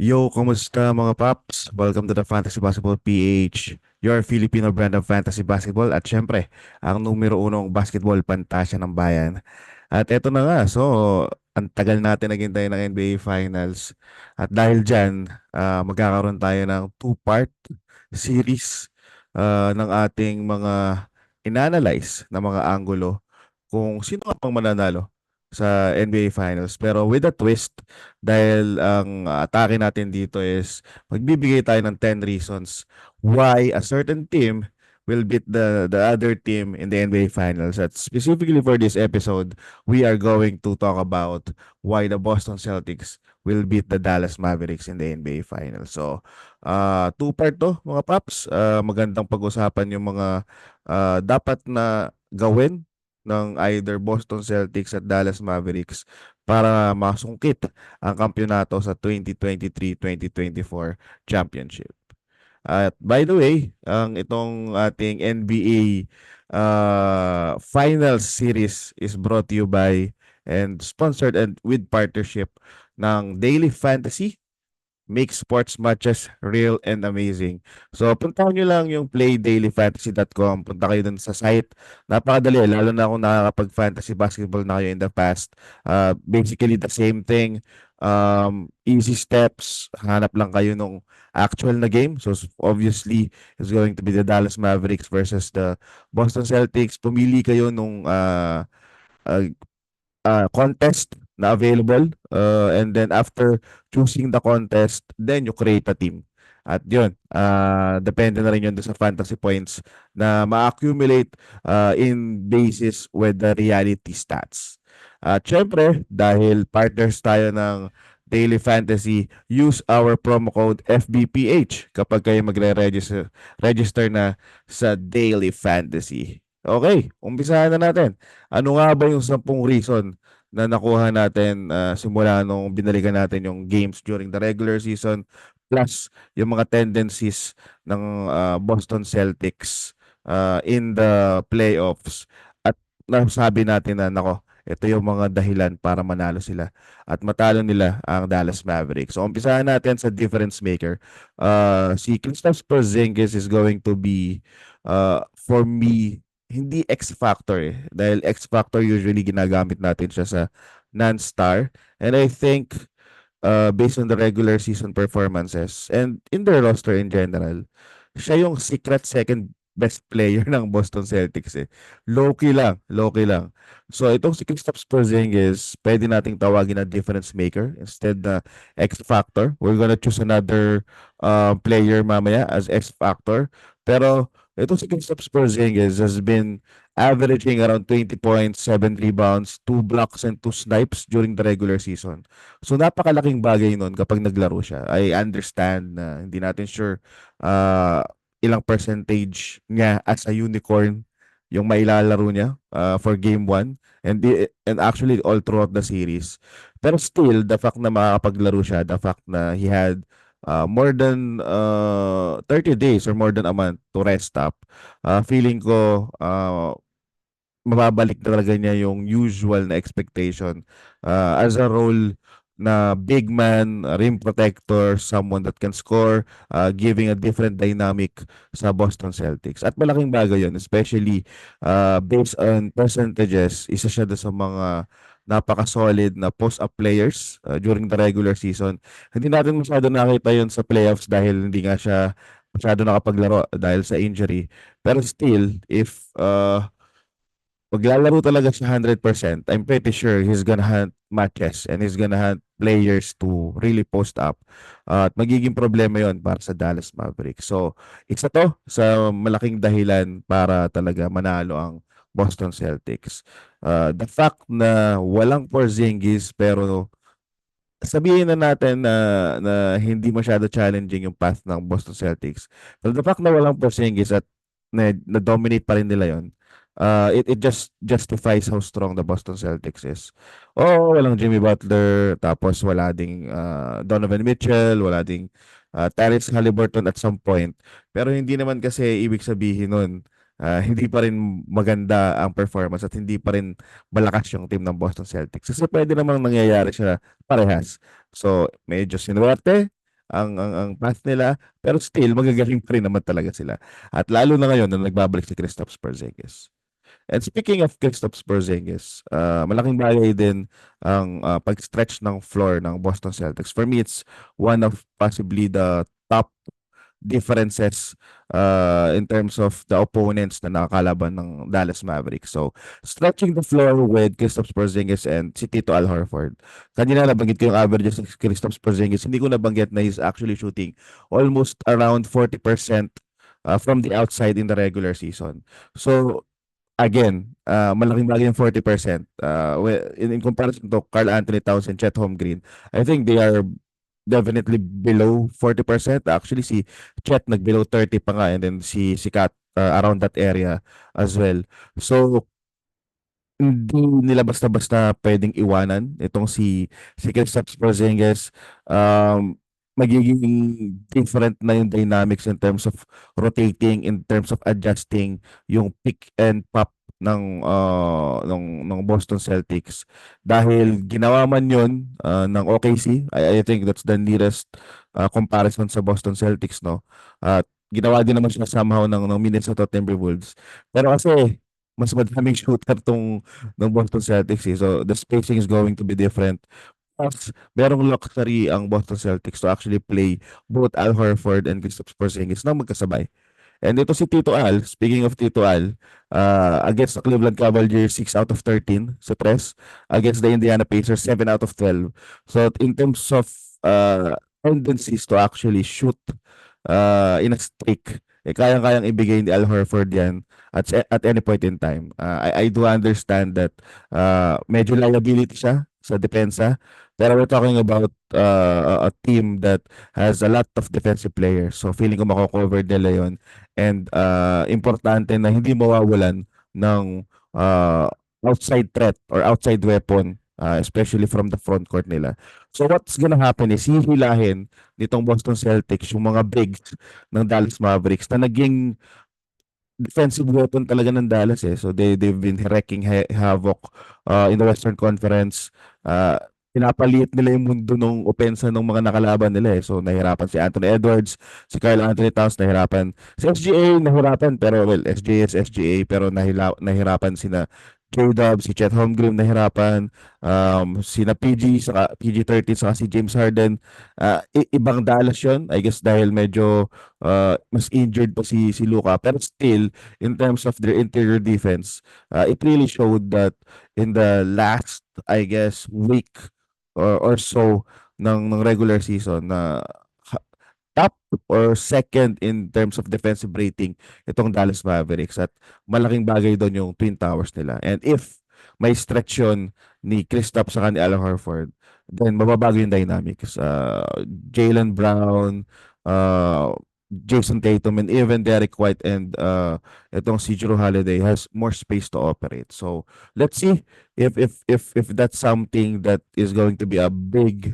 Yo, kumusta mga paps? Welcome to the Fantasy Basketball PH, your Filipino brand of fantasy basketball at syempre, ang numero unong basketball pantasya ng bayan. At eto na nga, so ang tagal natin naghintay ng NBA Finals at dahil dyan, magkakaroon tayo ng two-part series ng ating mga inanalyze na mga anggulo kung sino nga pang mananalo sa NBA Finals. Pero with a twist, dahil ang atake natin dito is magbibigay tayo ng 10 reasons why a certain team will beat the other team in the NBA Finals. At specifically for this episode, we are going to talk about why the Boston Celtics will beat the Dallas Mavericks in the NBA Finals. So, two-part to mga paps. Magandang pag-usapan yung mga dapat na gawin ng either Boston Celtics at Dallas Mavericks para masungkit ang kampyonato sa 2023-2024 championship. At by the way, ang itong ating NBA Finals series is brought to you by and sponsored and with partnership ng Daily Fantasy. Make sports matches real and amazing. So, puntahan nyo lang yung playdailyfantasy.com. Punta kayo dun sa site. Napakadali, lalo na kung nakakapag-fantasy basketball na kayo in the past. Basically, the same thing. Easy steps. Hanap lang kayo nung actual na game. So, obviously, it's going to be the Dallas Mavericks versus the Boston Celtics. Pumili kayo nung uh, contest na available. And then after choosing the contest, then you create a team. At yun, depende na rin yun sa fantasy points na ma-accumulate in basis with the reality stats. At syempre, dahil partners tayo ng Daily Fantasy, use our promo code FBPH kapag kayo magre-register na sa Daily Fantasy. Okay, umpisahan na natin. Ano nga ba yung 10 reason na nakuha natin simula nung binalikan natin yung games during the regular season plus yung mga tendencies ng Boston Celtics in the playoffs at nasabi natin na nako, ito yung mga dahilan para manalo sila at matalo nila ang Dallas Mavericks. So umpisahan natin sa difference maker. Si Kristaps Porzingis is going to be for me hindi X factor dahil X factor usually ginagamit natin siya sa non-star, and I think based on the regular season performances and in their roster in general, siya yung secret second best player ng Boston Celtics eh. Low-key lang. So itong si Kristaps Porzingis, pwede nating tawagin na difference maker instead na X factor. We're gonna choose another player mamaya as X factor. Pero itong si Kristaps Porzingis has been averaging around 20 points, 7 rebounds, 2 blocks, and 2 snipes during the regular season. So napakalaking bagay nun kapag naglaro siya. I understand na hindi natin sure uh, ilang percentage niya as a unicorn yung mailalaro niya for game 1 and actually all throughout the series. Pero still, the fact na makakapaglaro siya, the fact na he had more than 30 days or more than a month to rest up, feeling ko mababalik talaga niya yung usual na expectation as a role na big man, rim protector, someone that can score, giving a different dynamic sa Boston Celtics. At malaking bagay yun, especially based on percentages, isa siya doon sa mga napaka-solid na post-up players during the regular season. Hindi natin masyado nakita yun sa playoffs dahil hindi nga siya masyado nakapaglaro dahil sa injury. Pero still, if maglalaro talaga siya 100%, I'm pretty sure he's gonna hunt matches and he's gonna hunt players to really post up. At magiging problema yon para sa Dallas Mavericks. So, isa to sa malaking dahilan para talaga manalo ang Boston Celtics. The fact na walang Porzingis pero sabihin na natin na hindi masyado challenging yung path ng Boston Celtics. Pero the fact na walang Porzingis at na-dominate pa rin nila yon, it just justifies how strong the Boston Celtics is. Oo, walang Jimmy Butler, tapos wala ding Donovan Mitchell, wala ding Tyrese Haliburton at some point. Pero hindi naman kasi ibig sabihin nun, hindi pa rin maganda ang performance at hindi pa rin malakas yung team ng Boston Celtics. Kasi pwede namang nangyayari siya parehas. So, medyo sinuwerte ang path nila, pero still magagaling pa rin naman talaga sila. At lalo na ngayon na nagbabalik si Kristaps Porzingis. And speaking of Kristaps Porzingis, malaking bagay din ang pag-stretch ng floor ng Boston Celtics. For me, it's one of possibly the top differences in terms of the opponents na nakakalaban ng Dallas Mavericks. So, stretching the floor with Kristaps Porzingis and si Tito Al Horford. Kanina nabanggit ko yung averages ng Kristaps Porzingis. Hindi ko nabanggit na he's actually shooting almost around 40% from the outside in the regular season. So, again, malaking bagay yung 40%. In comparison to Carl Anthony Towns and Chet Holmgren, I think they are definitely below 40%. Actually, si Chet nag-below 30 pa nga and then si Kat around that area as well. So, hindi nila basta-basta pwedeng iwanan itong si Kristaps Porzingis. Magiging different na yung dynamics in terms of rotating, in terms of adjusting yung pick and pop ng Boston Celtics dahil ginawa man yun ng OKC. I think that's the nearest comparison sa Boston Celtics, no. At ginawa din naman siya somehow ng Minnesota Timberwolves, pero kasi mas madaming shooter ng Boston Celtics, eh. So the spacing is going to be different. Plus, merong luxury ang Boston Celtics to actually play both Al Horford and Kristaps Porzingis na magkasabay. And ito si Tito Al, speaking of Tito Al, against the Cleveland Cavaliers, 6 out of 13 sa tres. Against the Indiana Pacers, 7 out of 12. So in terms of tendencies to actually shoot in a streak, kayang-kayang ibigay ni Al Horford yan at any point in time. I do understand that medyo liability siya sa depensa, pero we're talking about a team that has a lot of defensive players. So feeling ko mako-cover nila yon. And importante na hindi mawawalan ng uh, outside threat or outside weapon, especially from the front court nila. So what's gonna happen is hihilahin nitong Boston Celtics yung mga bigs ng Dallas Mavericks na naging defensive weapon talaga ng Dallas, eh. So they've been wreaking havoc in the Western Conference. Uh, Pinapaliit nila yung mundo ng opensa ng mga nakalaban nila, eh. So nahirapan si Anthony Edwards, si Carl Anthony Towns nahirapan. Si SGA nahirapan, pero well, SGA is SGA, pero nahirapan sina J-Dub, si Chet Holmgren nahirapan, sina PG, saka PG-13, saka si James Harden. Ibang Dallas yun, I guess dahil medyo mas injured pa si Luka, pero still in terms of their interior defense, it really showed that in the last, I guess, week or so ng regular season na top or second in terms of defensive rating itong Dallas Mavericks, at malaking bagay doon yung Twin Towers nila. And if may stretch yun ni Kristaps sa ni Al Horford, then mababago yung dynamics. Jaylen Brown, Jason Tatum, and even Derek White and itong si Jrue Holiday has more space to operate. So let's see if that's something that is going to be a big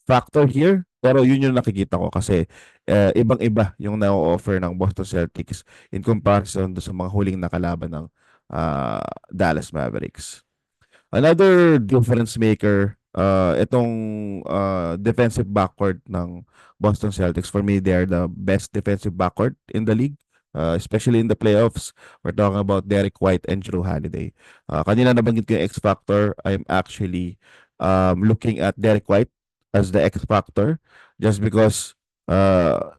factor here. Pero yun yung nakikita ko kasi ibang-iba yung na-offer ng Boston Celtics in comparison do sa mga huling nakalaban ng Dallas Mavericks. Another difference maker, itong defensive backcourt ng Boston Celtics. For me, they are the best defensive backcourt in the league. Especially in the playoffs, we're talking about Derek White and Jrue Holiday. Kanina nabanggit ko yung X Factor. I'm actually looking at Derek White as the X Factor just because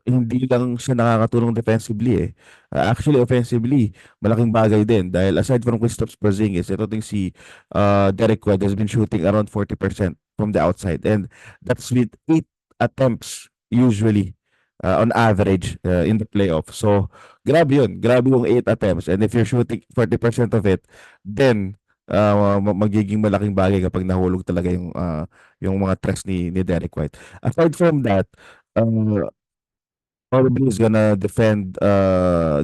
hindi lang siya nakakatulong defensively, eh. Actually, offensively, malaking bagay din dahil aside from Kristaps Porzingis, ito ding si Derek White has been shooting around 40% from the outside, and that's with 8 attempts usually on average in the playoff. So, grabe yun. Grabe yung 8 attempts. And if you're shooting 40% of it, then magiging malaking bagay kapag nahulog talaga yung mga threats ni Derek White. Aside from that, uh, probably is gonna defend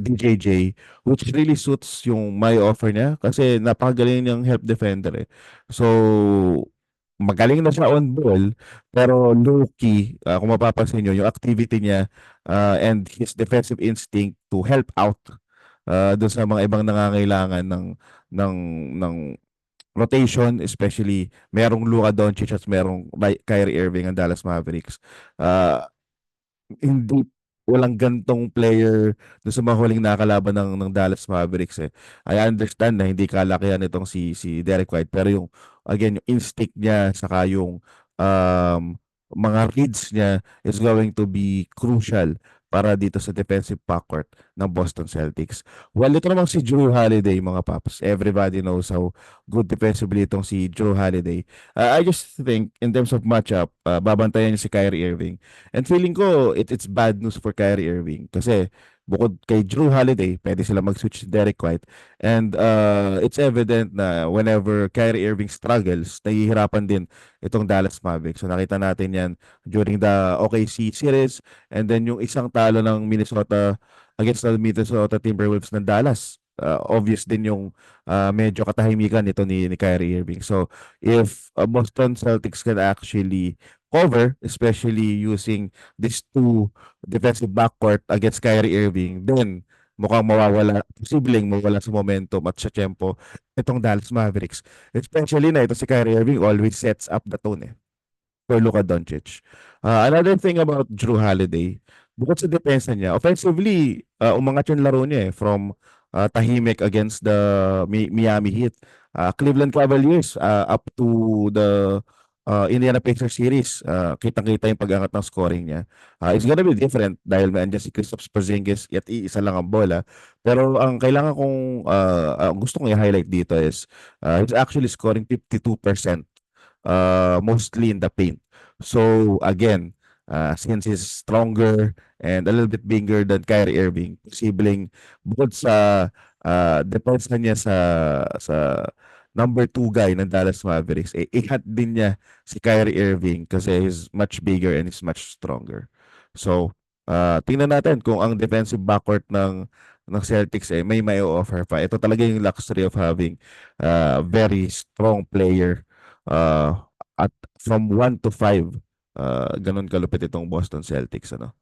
DJJ, which really suits yung my offer niya kasi napakagaling niyang help defender, eh. So magaling na siya on ball, pero low-key, kung mapapansin niyo yung activity niya and his defensive instinct to help out dun sa mga ibang nangangailangan ng ng rotation, especially merong Luka Doncic at merong Kyrie Irving ang Dallas Mavericks. hindi walang gantong player dun sa mga huling nakakalaban ng Dallas Mavericks eh. I understand na hindi kalakihan itong si Derek White pero yung again yung instinct niya saka yung um, mga reads niya is going to be crucial para dito sa defensive backcourt ng Boston Celtics. Well, ito namang si Drew Holiday mga paps. Everybody knows how good defensively itong si Drew Holiday. I just think in terms of matchup, babantayan niya si Kyrie Irving. And feeling ko it's bad news for Kyrie Irving kasi bukod kay Drew Holiday, pwede sila mag-switch to Derek White. And it's evident na whenever Kyrie Irving struggles, nahihirapan din itong Dallas Mavericks. So nakita natin yan during the OKC series and then yung isang talo ng Minnesota against the Minnesota Timberwolves ng Dallas. Obvious din yung medyo katahimikan nito ni Kyrie Irving. So if Boston Celtics can actually cover, especially using these two defensive backcourt against Kyrie Irving, then mukhang mawawala, posibleng mawala sa momentum at sa tempo itong Dallas Mavericks. Especially na ito si Kyrie Irving always sets up the tone eh for Luka Doncic. Another thing about Drew Holiday, bukod sa depensa niya, offensively, umangat yung laro niya eh, from tahimik against the Miami Heat, Cleveland Cavaliers, up to the Indiana Pacers series. Kitang-kita yung pag-angat ng scoring niya. It's gonna be different dahil may andyan si Kristaps Porzingis at iisa lang ang bola. Pero ang kailangan kong gusto kong i-highlight dito is he's actually scoring 52% mostly in the paint. So again, since he's stronger and a little bit bigger than Kyrie Irving, posibleng bukod sa depensa niya sa number 2 guy ng Dallas Mavericks, ihat din niya si Kyrie Irving kasi he's much bigger and he's much stronger. So, tingnan natin kung ang defensive backcourt ng Celtics may offer pa. Ito talaga yung luxury of having very strong player at from 1 to 5, ganun kalupit itong Boston Celtics, ano.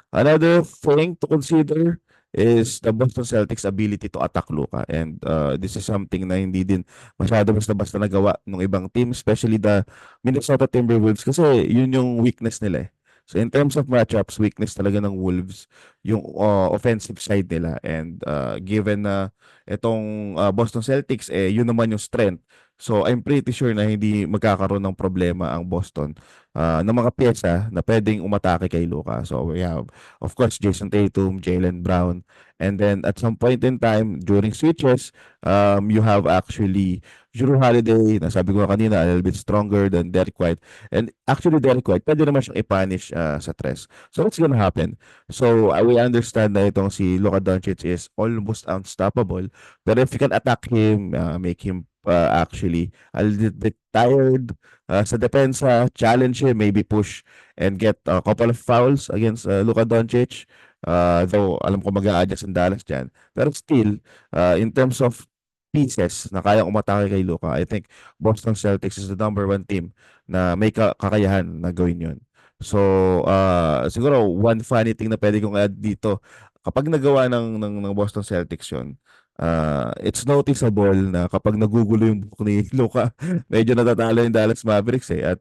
Another thing to consider is the Boston Celtics ability to attack Luka, and this is something na hindi din masyado basta-basta nagawa ng ibang team, especially the Minnesota Timberwolves kasi yun yung weakness nila eh. So in terms of matchups, weakness talaga ng Wolves yung offensive side nila, and given na itong Boston Celtics yun naman yung strength. So I'm pretty sure na hindi magkakaroon ng problema ang Boston ng mga pyesa na pwedeng umatake kay Luka. So we have, of course, Jason Tatum, Jaylen Brown, and then at some point in time during switches, you have actually Jrue Holiday, na sabi ko kanina, a little bit stronger than Derek White. And actually, Derek White, pwede naman siyang i-punish sa tres. So what's gonna happen? So we understand na itong si Luka Doncic is almost unstoppable. But if you can attack him, make him actually a little bit tired sa depensa, challenge him, maybe push and get a couple of fouls against Luka Doncic. Though alam ko mag-a-adjust ang Dallas dyan. Pero still, in terms of pieces na kayang umatake kay Luka, I think Boston Celtics is the number 1 team na may kakayahan na gawin yun. So, siguro one funny thing na pwede kong add dito, kapag nagawa ng Boston Celtics yun, it's noticeable na kapag nagugulo yung buhok ni Luka, medyo natatalo yung Dallas Mavericks eh. At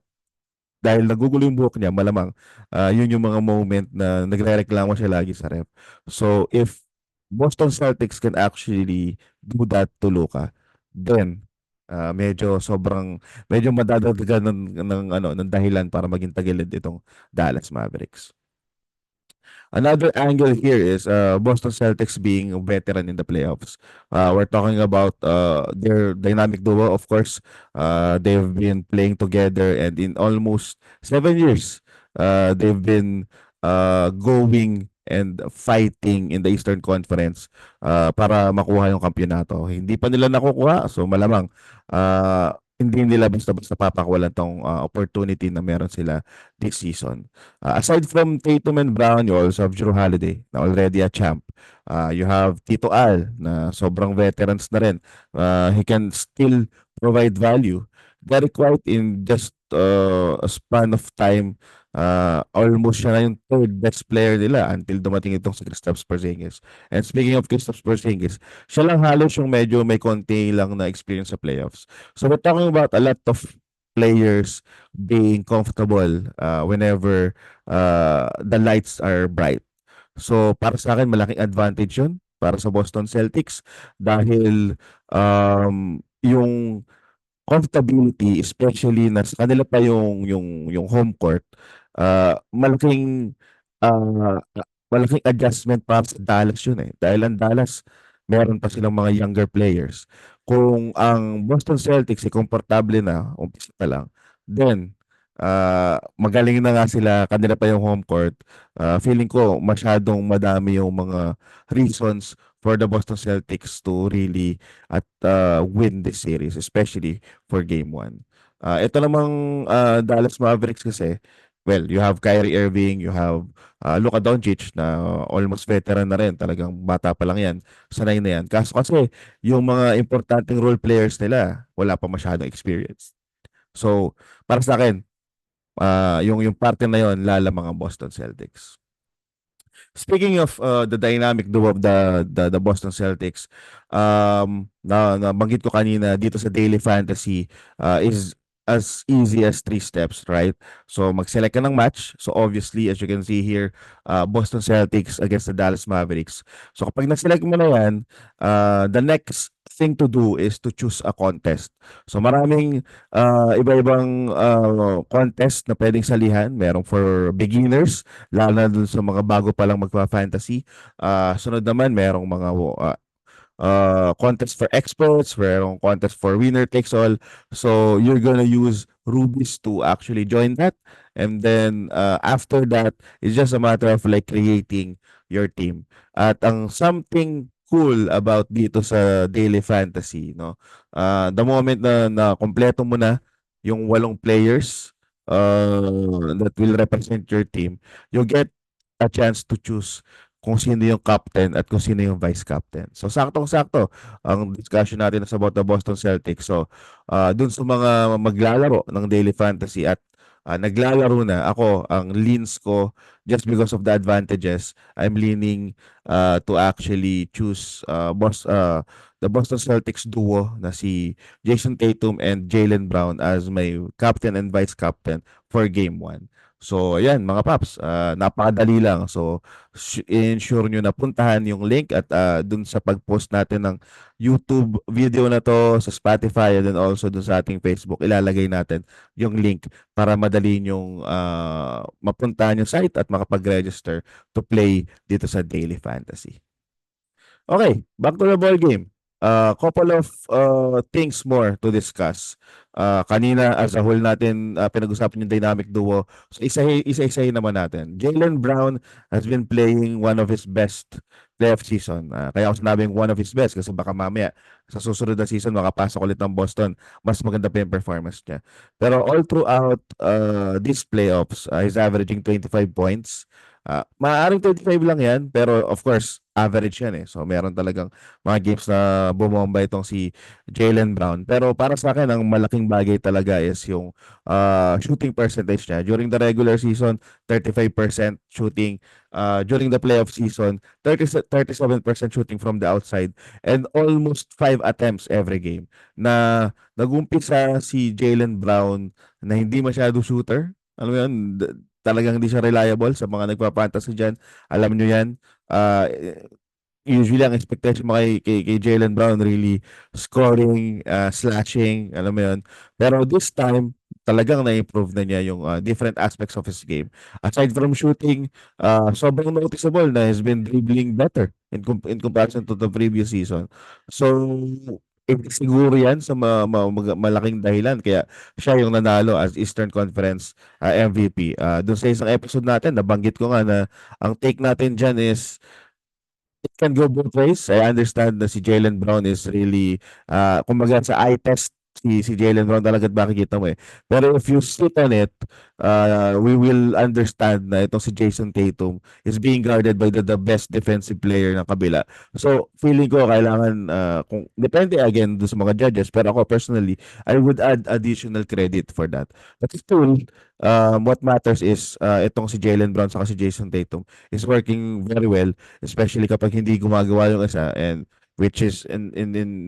dahil nagugulo yung buhok niya, malamang yun yung mga moment na nagrereklamo siya lagi sa ref. So if Boston Celtics can actually do that to Luka, then medyo madadagdagan ng dahilan para maging tagilid itong Dallas Mavericks. Another angle here is Boston Celtics being a veteran in the playoffs. We're talking about their dynamic duo, of course. They've been playing together, and in almost 7 years, they've been going and fighting in the Eastern Conference para makuha yung kampyonato. Hindi pa nila nakukuha, so malamang hindi nila basta-basta papakawalan tong opportunity na meron sila this season. Aside from Tatum and Brown, you also have Jrue Holiday na already a champ. You have Tito Al na sobrang veterans na rin. He can still provide value. Derek White in just a span of time, almost siya na yung third best player nila until dumating itong si Kristaps Porzingis. And speaking of Kristaps Porzingis, siya lang halos yung medyo may konti lang na experience sa playoffs. So we're talking about a lot of players being comfortable whenever the lights are bright. So para sa akin malaking advantage 'yun para sa Boston Celtics dahil yung comfortability especially na sa kanila pa yung home court, malaking, malaking adjustment para sa Dallas yun, eh. Dahil ang Dallas meron pa silang mga younger players. Kung ang Boston Celtics, eh, komportable na, umpisa pa lang, then, magaling na nga sila, kanila pa yung home court, feeling ko masyadong madami yung mga reasons for the Boston Celtics to really win this series, especially for game 1. Ito namang Dallas Mavericks kasi, well, you have Kyrie Irving, you have Luka Doncic na almost veteran na rin, talagang bata pa lang yan, sanay na yan. Kaso kasi, yung mga importanteng role players nila, wala pa masyadong experience. So, para sa akin, yung parte na yon lalamang ang Boston Celtics. Speaking of the dynamic duo of the Boston Celtics, nabanggit ko kanina dito sa daily fantasy is as easy as 3 steps, right? So mag-select ka ng match. So obviously, as you can see here, Boston Celtics against the Dallas Mavericks. So kapag na-select mo na yan, the next thing to do is to choose a contest. So maraming iba-ibang contest na pwedeng salihan. Merong for beginners, lalo na dun sa mga bago pa lang magpa-fantasy. Sunod naman, merong mga contest for experts, merong contest for winner takes all. So you're gonna use rubies to actually join that. And then after that, it's just a matter of like creating your team. At ang something cool about dito sa daily fantasy, no? The moment na kompleto mo na yung 8 players that will represent your team, you get a chance to choose kung sino yung captain at kung sino yung vice captain. So saktong-sakto ang discussion natin is about the Boston Celtics. So dun sa mga maglalaro ng daily fantasy at naglalaro na ako, ang leans ko just because of the advantages, I'm leaning to actually choose the Boston Celtics duo na si Jason Tatum and Jaylen Brown as my captain and vice captain for game 1. So ayan mga paps, napakadali lang. So ensure nyo na puntahan yung link at dun sa pag-post natin ng YouTube video na to sa Spotify and then also dun sa ating Facebook, ilalagay natin yung link para madali nyong mapuntahan yung site at makapag-register to play dito sa Daily Fantasy. Okay, back to the ball game. Couple of things more to discuss. Kanina as a whole natin pinag-usapan yung dynamic duo. So isa-isahin naman natin. Jaylen Brown has been playing one of his best playoff season. Kaya ako sinabing one of his best kasi baka mamaya sa susunod na season makapasok ulit ng Boston, mas maganda pa yung performance niya. Pero all throughout these playoffs, he's averaging 25 points. Maaaring 25 lang yan, pero of course, average yan eh. So, meron talagang mga games na bumomba itong si Jaylen Brown. Pero para sa akin, ang malaking bagay talaga is yung shooting percentage niya. During the regular season, 35% shooting. During the playoff season, 37% shooting from the outside. And almost 5 attempts every game. Na nag-umpisa si Jaylen Brown na hindi masyado shooter. Alam mo yun, talagang hindi siya reliable sa mga nagpa-fantasy diyan. Alam niyo 'yan. Uh, Usually ang expectation mo kay Jaylen Brown really scoring, slashing, alam mo 'yun. Pero this time talagang na-improve na niya yung different aspects of his game. Aside from shooting, sobrang noticeable na he's been dribbling better in comparison to the previous season. So siguro yan sa malaking dahilan kaya siya yung nanalo as Eastern Conference MVP. Doon sa isang episode natin, nabanggit ko nga na ang take natin dyan is it can go both ways. I understand na si Jaylen Brown is really, kumbaga sa eye test, si Jaylen Brown talaga makikita mo eh. Pero if you sit on it, we will understand na itong si Jason Tatum is being guarded by the best defensive player ng kabila. So, feeling ko kailangan, kung depende again do sa mga judges, pero ako personally, I would add additional credit for that. But still, what matters is itong si Jaylen Brown saka si Jason Tatum is working very well, especially kapag hindi gumagawa yung isa and which is in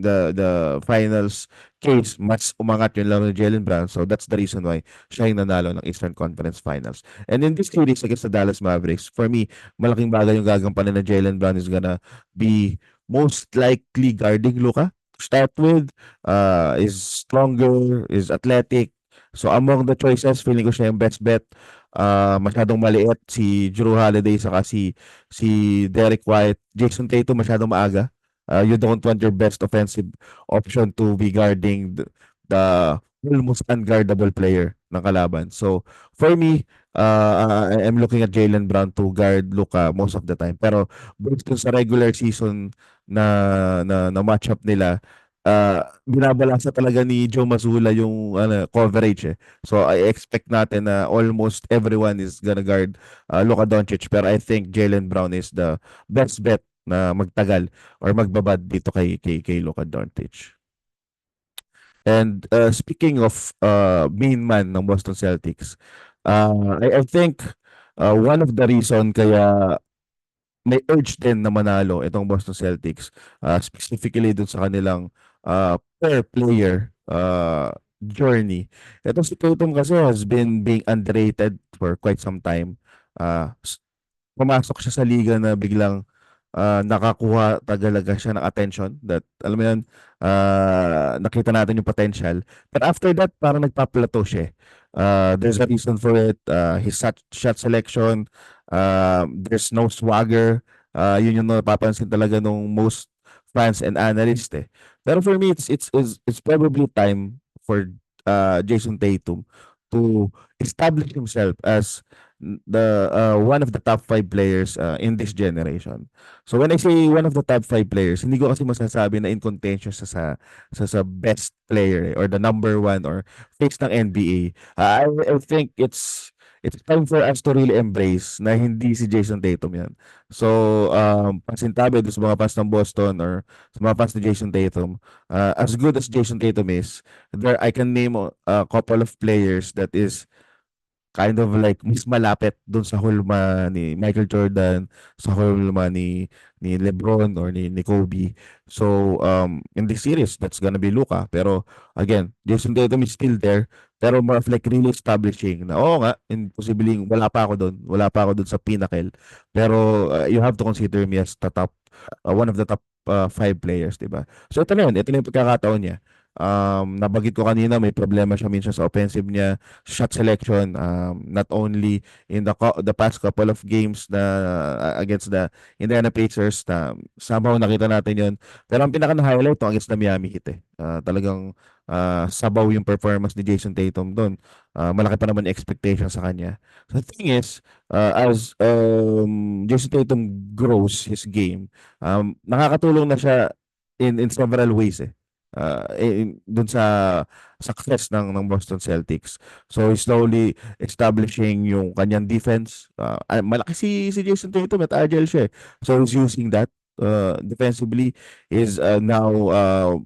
the finals case, mas umangat yung laro ni Jaylen Brown. So that's the reason why siya yung nanalo ng Eastern Conference Finals. And in this series against the Dallas Mavericks, for me, malaking bagay yung gagampanan na Jaylen Brown is gonna be most likely guarding Luka to start with. Is stronger, is athletic. So among the choices, feeling ko siya yung best bet. Masyadong maliit si Jrue Holiday saka si Derek White. Jason Tatum masyadong maaga. You don't want your best offensive option to be guarding the almost unguardable player ng kalaban. So for me, I am looking at Jaylen Brown to guard Luka most of the time. Pero based dun sa regular season na matchup nila, binabalansa talaga ni Joe Mazzulla yung coverage eh. So I expect natin na almost everyone is gonna guard Luka Doncic, pero I think Jaylen Brown is the best bet na magtagal or magbabad dito kay Luka Doncic. And speaking of main man ng Boston Celtics, I think one of the reason kaya may urge din na manalo itong Boston Celtics, specifically dun sa kanilang per player journey. Itong si Tatum kasi has been being underrated for quite some time. Pumasok siya sa liga na biglang nakakuha tagalaga siya ng attention, that alam mo yun, nakita natin yung potential. But after that, parang nagpa-plateau siya. There's a reason for it. His shot selection, there's no swagger. Yun yung napapansin talaga nung most fans and analysts eh. Pero for me, it's probably time for Jason Tatum to establish himself as the one of the top 5 players in this generation. So when I say one of the top 5 players, hindi ko kasi masasabi na in contention sa best player or the number one or face ng NBA. I think it's time for us to really embrace na hindi si Jason Tatum yan. So, pasintabi doon sa mga fans ng Boston or sa mga fans ni Jason Tatum, as good as Jason Tatum is, there I can name a couple of players that is kind of like mas malapit dun sa hulma ni Michael Jordan, sa hulma ni LeBron or ni Kobe. So in this series, that's gonna be Luka. Pero again, Jason Tatum is still there, pero more of like really establishing na oo nga, imposibleng wala pa ako doon sa pinnacle. Pero you have to consider me as the top one of the top 5 players, 'di ba? So ito na yung pagkakataon niya. Nabanggit ko kanina may problema siya minsan sa offensive niya, shot selection, not only in the past couple of games na against the Indiana Pacers na somehow nakita natin yon. Pero ang pinaka-highlight to against the Miami Heat eh. Talagang sabaw yung performance ni Jason Tatum doon. Malaki pa naman yung expectation sa kanya. So the thing is, as Jason Tatum grows his game, nakakatulong na siya in several ways eh. Dun sa success ng Boston Celtics. So he's slowly establishing yung kanyang defense. Malaki si Jason Tatum at agile siya. So he's using that defensively, is now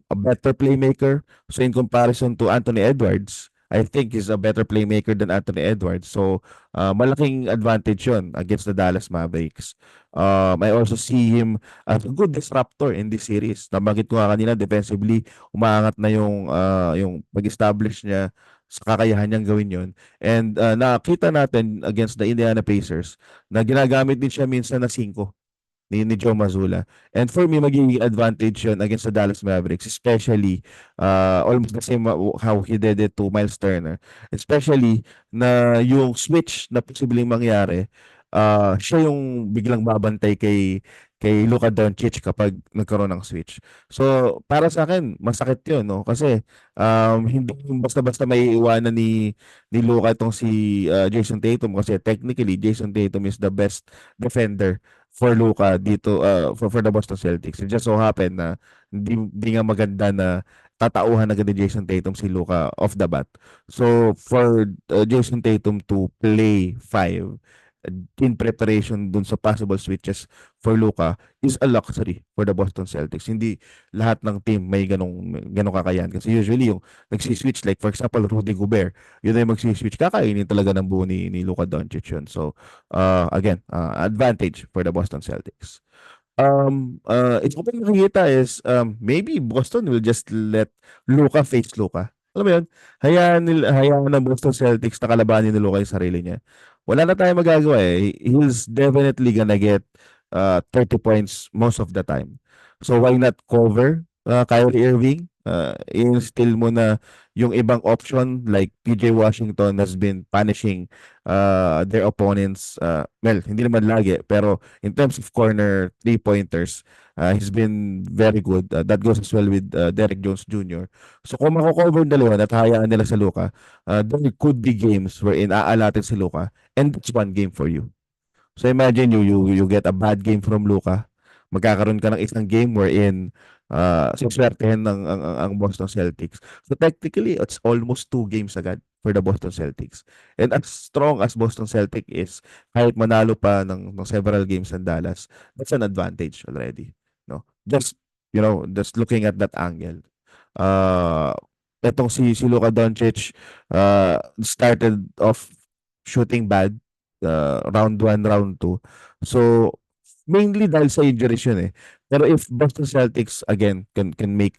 a better playmaker. So in comparison to Anthony Edwards, I think he's a better playmaker than Anthony Edwards. So malaking advantage yun against the Dallas Mavericks. I also see him as a good disruptor in this series. Nabanggit ko nga kanina, defensively, umaangat na yung pag-establish niya sa kakayahan niyang gawin yon. And nakita natin against the Indiana Pacers na ginagamit din siya minsan na 5 ni Joe Mazzulla. And for me, magiging advantage yun against the Dallas Mavericks, especially almost the same how he did it to Miles Turner. Especially na yung switch na posibleng mangyari, siya yung biglang babantay kay Luka Doncic kapag nagkaroon ng switch. So, para sa akin, masakit yun, no? Kasi hindi yung basta-basta may iwanan ni Luka itong si Jason Tatum kasi technically, Jason Tatum is the best defender for Luka dito for the Boston Celtics. It just so happened na hindi nga maganda na tatauhan agad ni Jason Tatum si Luka off the bat. So for Jason Tatum to play 5 in preparation dun sa possible switches for Luka is a luxury for the Boston Celtics. Hindi lahat ng team may ganong kakayahan. Kasi usually yung nagsi-switch, like for example, Rudy Gobert, yun na yung magsi-switch, kakainin talaga ng buo ni Luka Doncic yun. So, again, advantage for the Boston Celtics. It's ko pa nakikita is, maybe Boston will just let Luka face Luka. Alam mo yun? Hayaan ng Boston Celtics na kalabanin ni Luka yung sarili niya. Wala na tayong magagawa eh. He's definitely gonna get 30 points most of the time. So why not cover Kyrie Irving? I-instill mo na yung ibang option like PJ Washington has been punishing their opponents. Well, hindi naman lagi, pero in terms of corner three-pointers, he's been very good. That goes as well with Derek Jones Jr. So kung mako-cover dalawa at hayaan nila sa Luka, there could be games wherein aalatin si Luka and that's one game for you. So imagine you get a bad game from Luka, magkakaroon ka ng isang game wherein suswertehin ang Boston Celtics. So technically, it's almost two games agad for the Boston Celtics. And as strong as Boston Celtic is, kahit manalo pa ng several games ng Dallas, that's an advantage already. No? Just looking at that angle. Uh, Etong si Luka Doncic started off shooting bad round 1, round 2. So, mainly dahil sa injuries yun eh. Pero if Boston Celtics again can make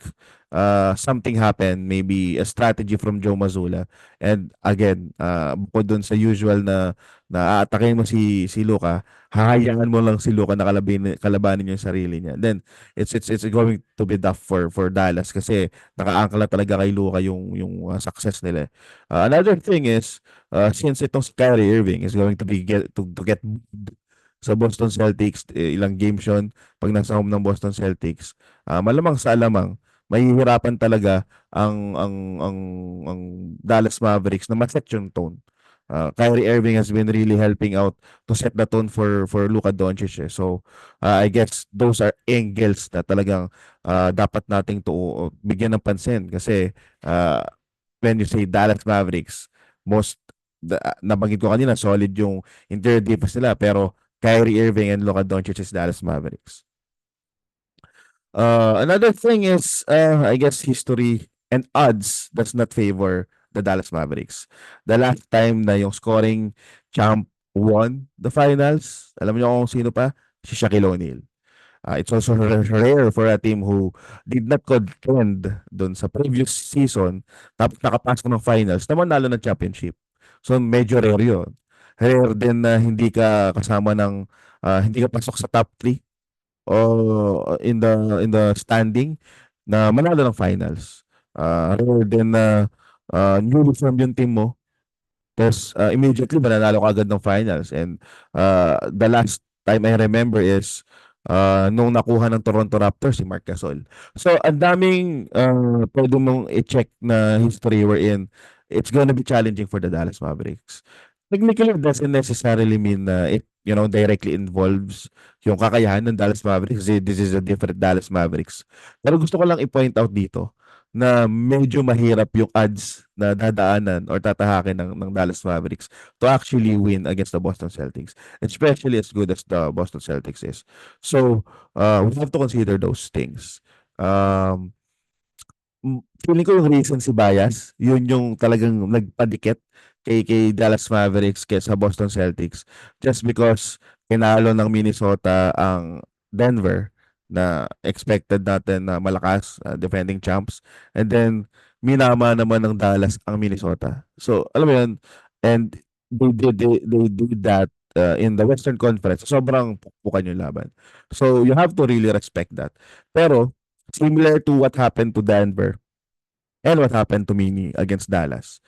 something happen, maybe a strategy from Joe Mazzulla, and again, bukod dun sa usual na aatakin mo si Luka, hahayaan mo lang si Luka na kalabanin yung sarili niya. Then it's going to be tough for Dallas kasi nakaangkla talaga kay Luka yung success nila. Another thing is since itong si Kyrie Irving is going to be to get moved sa Boston Celtics, ilang games yun pag nasa home ng Boston Celtics, malamang sa alamang mahihirapan talaga ang Dallas Mavericks na ma-set yung tone. Kyrie Irving has been really helping out to set the tone for Luka Doncic. Eh. So, I guess those are angles na talagang dapat nating to bigyan ng pansin kasi uh, when you say Dallas Mavericks, nabanggit ko kanina, solid yung interior defense nila, pero Kyrie Irving and Luka Doncic is Dallas Mavericks. Another thing is, I guess history and odds does not favor the Dallas Mavericks. The last time na yung scoring champ won the finals, alam niyo kung sino pa? Si Shaquille O'Neal. It's also rare for a team who did not contend doon sa previous season tapos nakapasok ng finals na manalo ng championship. So medyo rare yun. Rare din na hindi ka pasok sa top 3 o in the standing na manalo ng finals. Rare din na newly formed yung team mo tapos immediately mananalo ka agad ng finals. And the last time I remember is nung nakuha ng Toronto Raptors si Marc Gasol. So ang daming pwede mong i-check na history wherein it's gonna be challenging for the Dallas Mavericks. Technically, it doesn't necessarily mean na it directly involves yung kakayahan ng Dallas Mavericks kasi this is a different Dallas Mavericks. Pero gusto ko lang i-point out dito na medyo mahirap yung odds na dadaanan or tatahakin ng Dallas Mavericks to actually win against the Boston Celtics, especially as good as the Boston Celtics is. So, we have to consider those things. Um, Feeling ko yung recency bias, yun yung talagang nagpadikit kay Dallas Mavericks kaysa Boston Celtics just because pinalo ng Minnesota ang Denver na expected natin na malakas, defending champs, and then minama naman ng Dallas ang Minnesota. So alam mo yun, and they did that in the Western Conference. Sobrang pukpukan yung laban. So you have to really respect that. Pero similar to what happened to Denver and what happened to Mini against Dallas.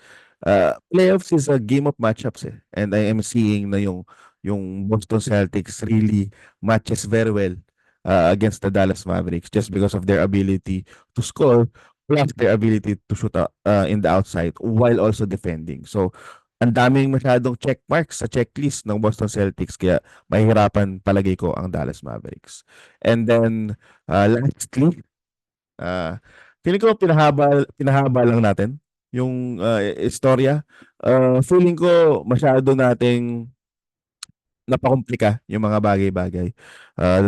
Playoffs is a game of matchups eh. And I am seeing na yung Boston Celtics really matches very well against the Dallas Mavericks just because of their ability to score plus their ability to shoot in the outside while also defending. So, ang daming masyadong check marks sa checklist ng Boston Celtics kaya mahihirapan palagay ko ang Dallas Mavericks. And then, lastly, Ah, feeling ko pinahaba lang natin yung istorya. Feeling ko masyado nating napakomplika yung mga bagay-bagay.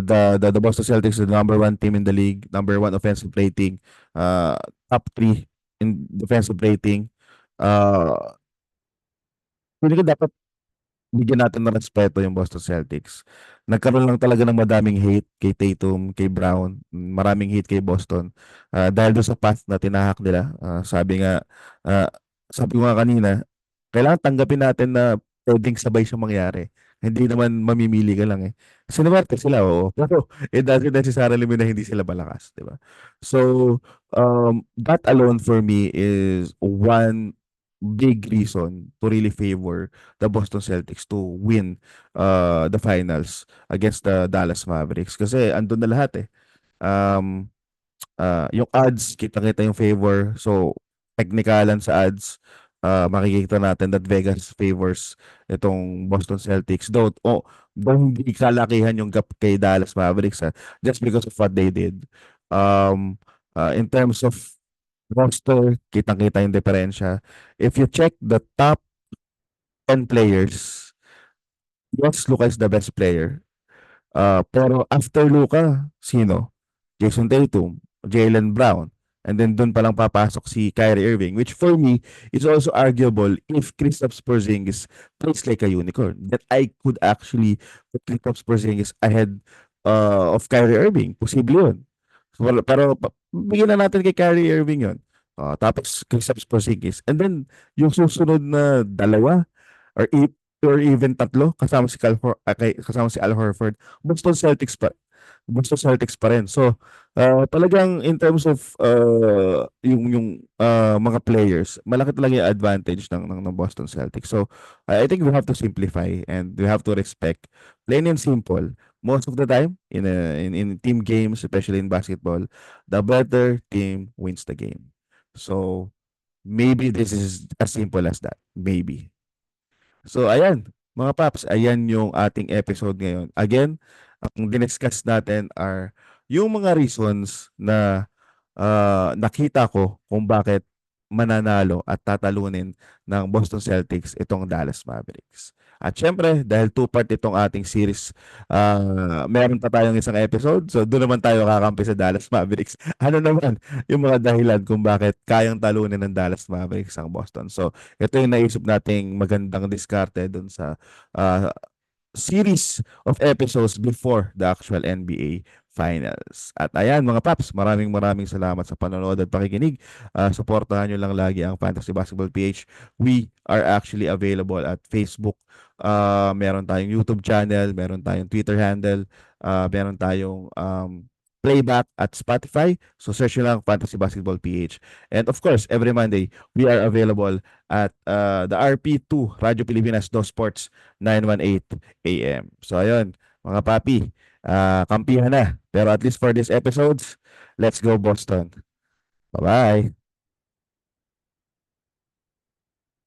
The Boston Celtics is the number one team in the league, number one offensive rating, top three in defensive rating. Uh, Feeling ko dapat bigyan natin ng respeto yung Boston Celtics. Nagkaroon lang talaga ng madaming hate kay Tatum, kay Brown, maraming hate kay Boston. Dahil doon sa path na tinahak nila. Ah, sabi ko nga kanina, kailangan tanggapin natin na pwedeng sabay siyang mangyari. Hindi naman mamimili ka lang eh. Sinuwerte sila, oo. Pero it doesn't necessarily mean na hindi sila malakas, di ba? So, that alone for me is one big reason to really favor the Boston Celtics to win the finals against the Dallas Mavericks. Kasi andun na lahat eh. Um, yung odds, kita-kita yung favor. So, technikalan sa odds, makikita natin that Vegas favors itong Boston Celtics. Though hindi kalakihan yung gap kay Dallas Mavericks just because of what they did. Um, in terms of roster, kitang-kita yung diferensya. If you check the top 10 players, yes, Luka is the best player. Pero after Luka, sino? Jason Tatum, Jaylen Brown, and then dun palang papasok si Kyrie Irving, which for me is also arguable if Kristaps Porzingis plays like a unicorn. That I could actually put Kristaps Porzingis ahead of Kyrie Irving. Posible yun. Pero bigyan na natin kay Kyrie Irving yun. Tapos Kristaps Porzingis. And then yung susunod na dalawa, or or even tatlo kasama si Al Horford, Boston Celtics pa rin. So, talagang in terms of yung mga players, malaki talaga yung advantage ng Boston Celtics. So, I think we have to simplify and we have to respect. Plain and simple. Most of the time in team games, especially in basketball, the better team wins the game. So, maybe this is as simple as that. Maybe. So ayan, mga paps, ayan yung ating episode ngayon. Again, ang diniscuss natin are yung mga reasons na nakita ko kung bakit mananalo at tatalunin ng Boston Celtics itong Dallas Mavericks. At syempre, dahil two-part itong ating series, meron pa tayong isang episode. So doon naman tayo kakampi sa Dallas Mavericks. Ano naman yung mga dahilan kung bakit kayang talunin ng Dallas Mavericks ang Boston. So ito yung naisip nating magandang diskarte doon sa uh, series of episodes before the actual NBA Finals. At ayan mga paps, maraming maraming salamat sa panonood at pakikinig. Suportahan nyo lang lagi ang Fantasy Basketball PH. We are actually available at Facebook. Meron tayong YouTube channel, meron tayong Twitter handle, meron tayong playback at Spotify. So search nyo lang Fantasy Basketball PH. And of course, every Monday, we are available at the RP2, Radyo Pilipinas Do Sports 918 AM. So ayun, mga papi, kampihan na. Pero at least for these episodes, let's go Boston. Bye-bye.